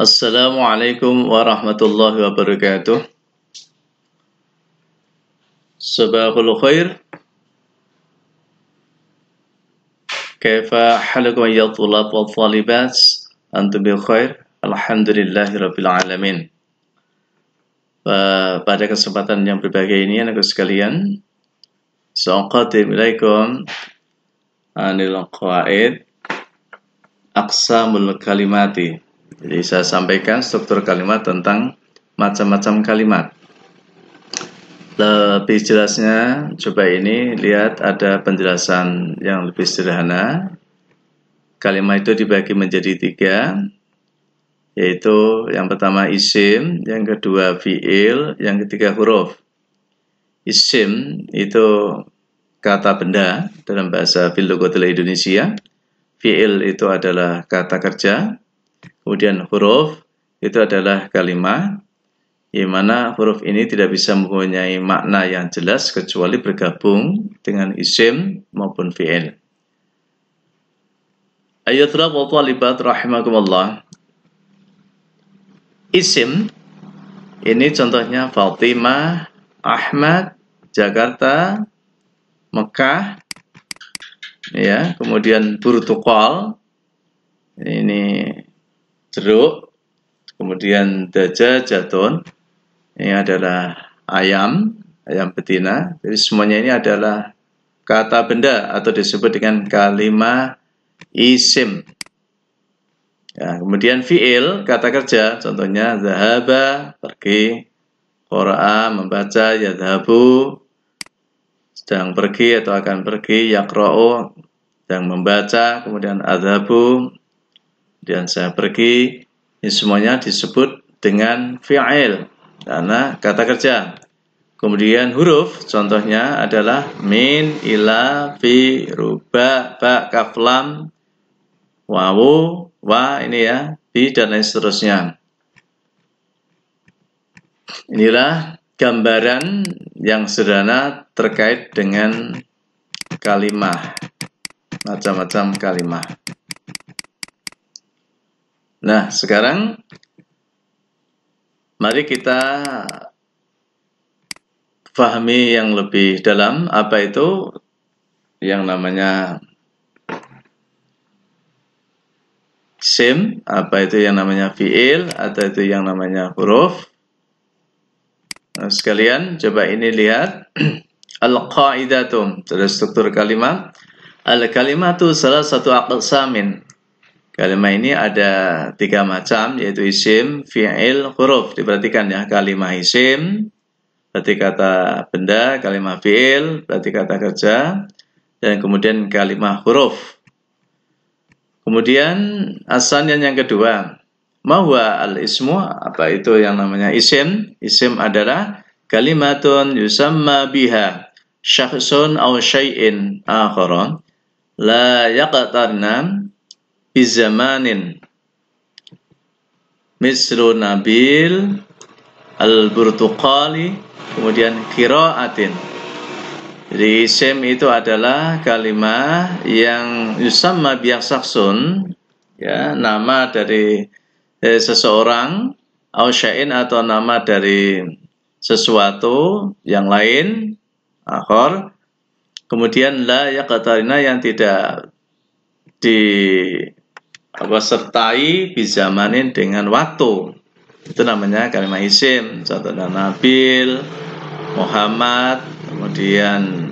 Assalamualaikum warahmatullahi wabarakatuh. Sabahul khair. Kaifa halukum ya thulab wa thalibat? Antum bil khair? Alhamdulillahi rabbil alamin. Pada kesempatan yang berbahagia ini anak sekalian, sa'qadim ilaikum anil qawaid aqsamul kalimati. Jadi saya sampaikan struktur kalimat tentang macam-macam kalimat. Lebih jelasnya, coba ini lihat ada penjelasan yang lebih sederhana. Kalimat itu dibagi menjadi 3, yaitu yang pertama isim, yang kedua fi'il, yang ketiga huruf. Isim itu kata benda dalam bahasa Bil-Lughatil Indonesia. Fi'il itu adalah kata kerja. Kemudian huruf itu adalah kalimat, di mana huruf ini tidak bisa mempunyai makna yang jelas kecuali bergabung dengan isim maupun fi'il. Ayatul wa talibat rahimakumullah. Isim ini contohnya Fatimah, Ahmad, Jakarta, Mekah, ya, kemudian Burtukal, ini jeruk, kemudian jatun, ini adalah ayam betina. Jadi semuanya ini adalah kata benda atau disebut dengan kalimat isim. Ya, kemudian fi'il, kata kerja, contohnya zahaba, pergi, qara'a, membaca, yadhabu, sedang pergi atau akan pergi, yaqra'u, sedang membaca, kemudian adhabu, dan saya pergi. Ini semuanya disebut dengan fi'il karena kata kerja. Kemudian huruf contohnya adalah min, ila, fi, ruba, ba, kaf, lam, wawu, wa, ini ya, bi, dan lain seterusnya. Inilah gambaran yang sederhana terkait dengan kalimat, macam-macam kalimat. Nah, sekarang mari kita pahami yang lebih dalam apa itu yang namanya isim, apa itu yang namanya fi'il, atau itu yang namanya huruf. Nah, sekalian coba ini lihat al-qaidatum, terus struktur kalimat. Al-kalimatu salah satu aqsamin. Kalimat ini ada 3 macam, yaitu isim, fi'il, huruf. Diperhatikan ya, kalimat isim berarti kata benda, kalimat fi'il berarti kata kerja, dan kemudian kalimat huruf. Kemudian asalnya yang kedua, mahwa al-ismu, apa itu yang namanya isim? Isim adalah kalimatun yusamma biha syakhsun aw syai'in akharan la yaqtarna bizamanin misru nabil al-burtuqali, kemudian qiraatin. Jadi isim itu adalah kalimat yang yusamma biha syakhsun, ya, nama dari seseorang, au syai'in, atau nama dari sesuatu yang lain, akhar, kemudian la yaqtarina, yang tidak sertai bizamanin, dengan waktu. Itu namanya kalimat isim. Contohnya Nabil, Muhammad, kemudian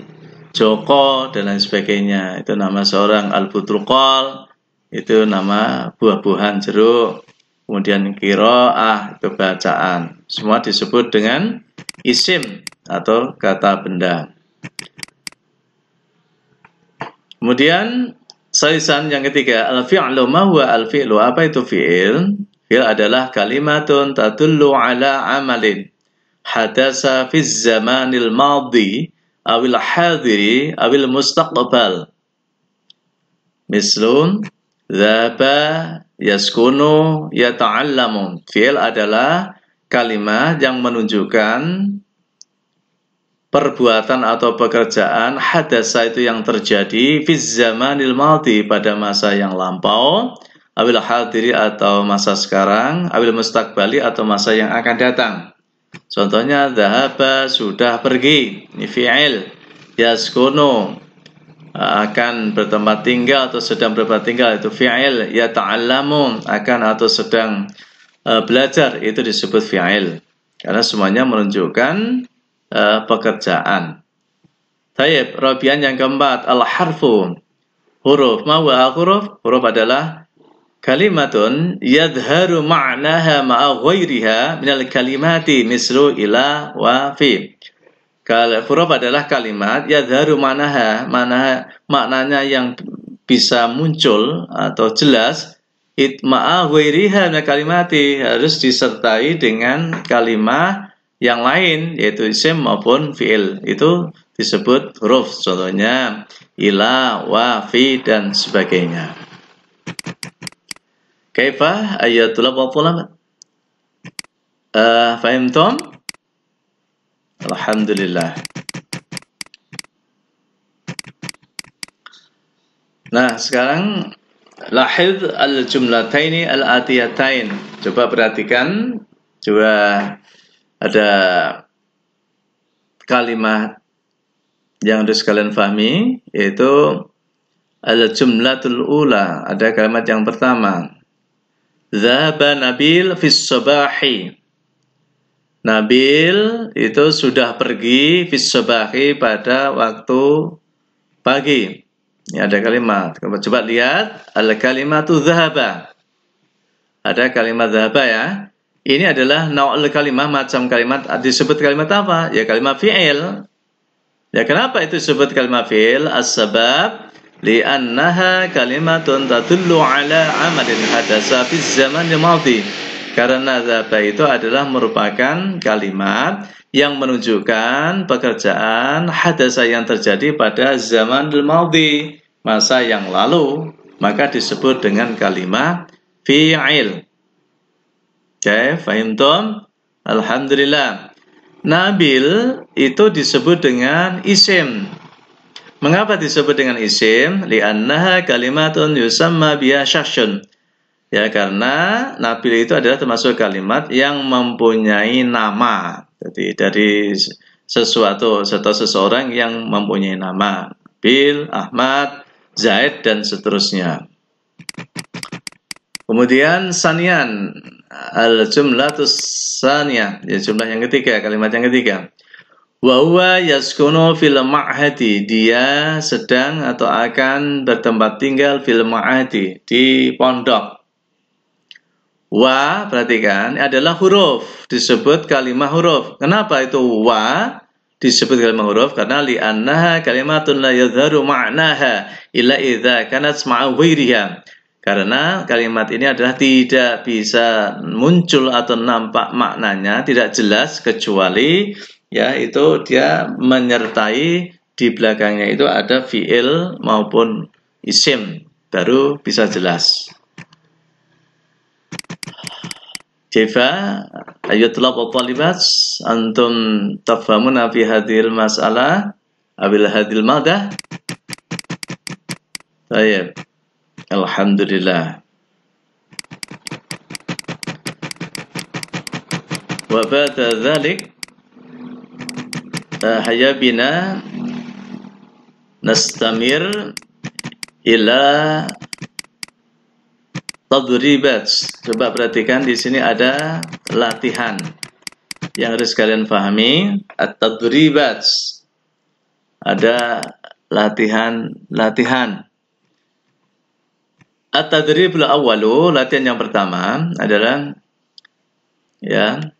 Joko, dan lain sebagainya. Itu nama seorang. Al-Butrukal, itu nama buah-buahan jeruk. Kemudian qiraah, itu bacaan. Semua disebut dengan isim atau kata benda. Kemudian salisan yang ketiga, al-fi'lu. Ma huwa al-fi'lu? Apa itu fi'il? Fi'il adalah kalimatun tadullu ala amalin hadasa fi zamanil madhi awil hadiri awil mustaqbal. Mislun dhaba, yaskunu, yata'allamu. Fi'il adalah kalimat yang menunjukkan perbuatan atau pekerjaan hadasa, itu yang terjadi fi zamanil madhi, pada masa yang lampau, awil hadiri atau masa sekarang, awil mustaqbali atau masa yang akan datang. Contohnya dhahaba sudah pergi, ini fi'il. Yaskunu akan bertempat tinggal atau sedang bertempat tinggal, itu fi'il. Yata'allamu akan atau sedang belajar, itu disebut fi'il. Karena semuanya menunjukkan pekerjaan. Taib, rabian yang keempat, al-harfu. Huruf, mawa huruf? Huruf adalah kalimatun yadharu ma'naha ma'a ghairiha minal kalimati mislu ila wa fi. Huruf adalah kalimat yadharu maknanya yang bisa muncul atau jelas ma'a ghairiha minal kalimati, harus disertai dengan kalimat yang lain, yaitu isim maupun fi'il. Itu disebut huruf. Contohnya ila, wa, fi, dan sebagainya. Kaifa ayatul abwab? Fahimtum? Alhamdulillah. Nah, sekarang lahid al-jumlataini al-atiyatain. Coba perhatikan, coba ada kalimat yang harus kalian pahami, yaitu al-jumlatul ula. Ada kalimat yang pertama, Dhahaba Nabil fis sabahi. Nabil itu sudah pergi fis sabahi pada waktu pagi. Ini ada kalimat. Coba lihat, al-kalimatu dhahaba. Ada kalimat dhahaba ya. Ini adalah naul kalimah, macam kalimat. Disebut kalimat apa? Ya kalimat fi'il. Ya kenapa itu disebut kalimat fi'il? As-sabab li'annaha kalimatun tadullu ala amalin hadasa fi zamanil madhi. Karena dhahaba itu adalah merupakan kalimat yang menunjukkan pekerjaan hadasa yang terjadi pada zamanil madhi, masa yang lalu, maka disebut dengan kalimat fi'il. Oke, fahimtum? Alhamdulillah. Nabil itu disebut dengan isim. Mengapa disebut dengan isim? Li'annaha kalimatun yusamma biha syakhsun. Ya, karena Nabil itu adalah termasuk kalimat yang mempunyai nama. Jadi dari sesuatu atau seseorang yang mempunyai nama. Nabil, Ahmad, Zaid, dan seterusnya. Kemudian sanian, al-jumlatus saniyah, ya jumlah yang ketiga, kalimat yang ketiga. Wa huwa yaskunu fil ma'hadi, dia sedang atau akan bertempat tinggal fil ma'hadi, di pondok. Wa, perhatikan, adalah huruf, disebut kalimat huruf. Kenapa itu wa disebut kalimat huruf? Karena li'annaha kalimatun la yadharu ma'naha illa idza kanat ma'a ghairiha. Karena kalimat ini adalah tidak bisa muncul atau nampak maknanya, tidak jelas kecuali ya itu dia menyertai di belakangnya itu ada fi'il maupun isim, baru bisa jelas. Kaifa ayatul talibat antum tafhamuna fi hadhil mas'alah abil hadhil madah? Baik. Alhamdulillah. Wa ba'da dzalik hayya bina nastamir ila tadribat. Coba perhatikan, di sini ada latihan yang harus kalian pahami. At-tadribat, ada latihan. At-tadribul awwalu, latihan yang pertama adalah ya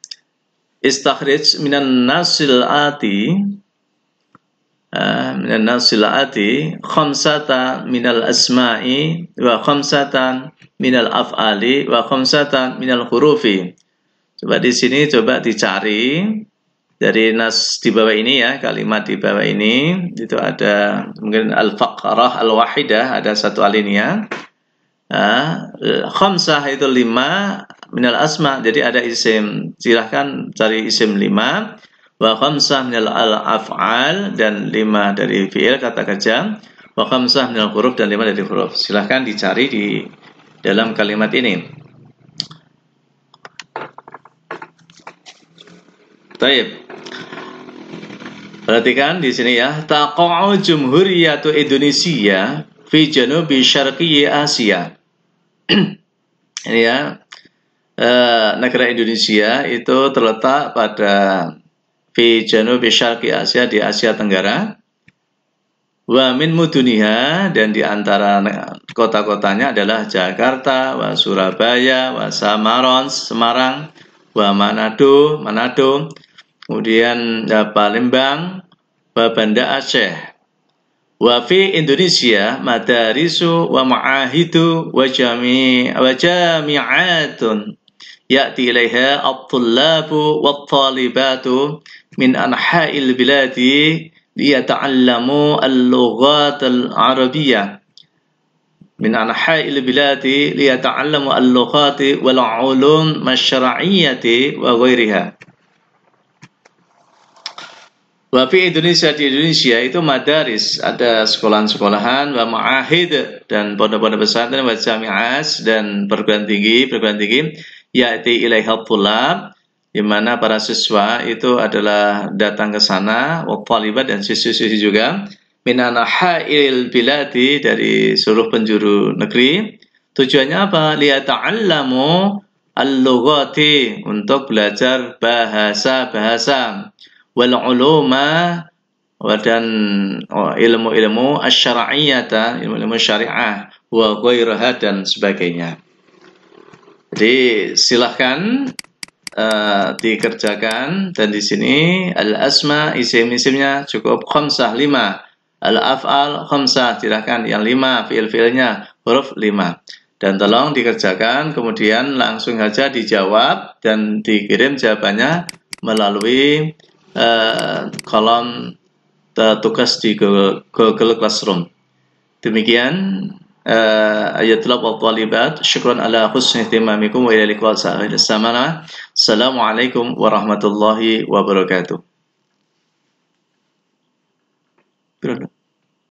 istakhrij minan nasil ati khamsata minal asma'i wa khamsatan minal af'ali wa khamsatan minal hurufi. Coba di sini coba dicari dari nas di bawah ini ya, kalimat di bawah ini itu ada mungkin al-faqrah al-wahidah, ada satu alinea. Khamsah itu 5 minal asma, jadi ada isim, silahkan cari isim 5. Wa khamsah minal al-af'al, dan 5 dari fi'il kata kerja. Wa khamsah minal huruf, dan 5 dari huruf. Silahkan dicari di dalam kalimat ini. Baik. Perhatikan di sini ya, taqa'u Jumhuriyatu Indonesia fi Janubi Syarqi Asia. Ini ya, negara Indonesia itu terletak pada fi Janubi Syarqi Asia, di Asia Tenggara. Wa min muduniha, dan di antara kota-kotanya adalah Jakarta, wa Surabaya, wa Samarang, Semarang, wa Manado, kemudian Palembang, wa Banda Aceh. Wa fi Indonesia madarisu wa ma'ahidu wa jami'atun ya'ti ilaiha at-tullabu wat-talibatu min anha'il biladi liyata'allamu al-lughat al-arabiyyah min anha'il biladi liyata'allamu al-lughati wal-ulum masyara'iyyati wa ghairiha. Wa fi Indonesia, di Indonesia itu madaris, ada sekolahan-sekolahan, wa ma'ahid, dan pondok-pondok pesantren, wa jami'at, dan perguruan tinggi, ya'ti ilaiha thulab, di mana para siswa itu adalah datang ke sana, wa thalibat, dan siswi-siswi juga, min anha'il biladi, dari seluruh penjuru negeri. Tujuannya apa? Liyata'allamu al-lughati, untuk belajar bahasa-bahasa, wal uluma, dan ilmu-ilmu asy-syar'iyyah, ilmu-ilmu syariah, wa ghairaha, dan sebagainya. Jadi silahkan dikerjakan, dan di sini al-asma, isim-isimnya cukup khamsah, 5, al-af'al khamsah, silahkan yang 5, fi'il-fi'ilnya huruf 5, dan tolong dikerjakan, kemudian langsung saja dijawab dan dikirim jawabannya melalui kolom tugas di Google Classroom. Demikian ayat tulab wa talibat. Syukran ala husni ihtimamikum wa ila liqa sa'il samana. Assalamualaikum warahmatullahi wabarakatuh.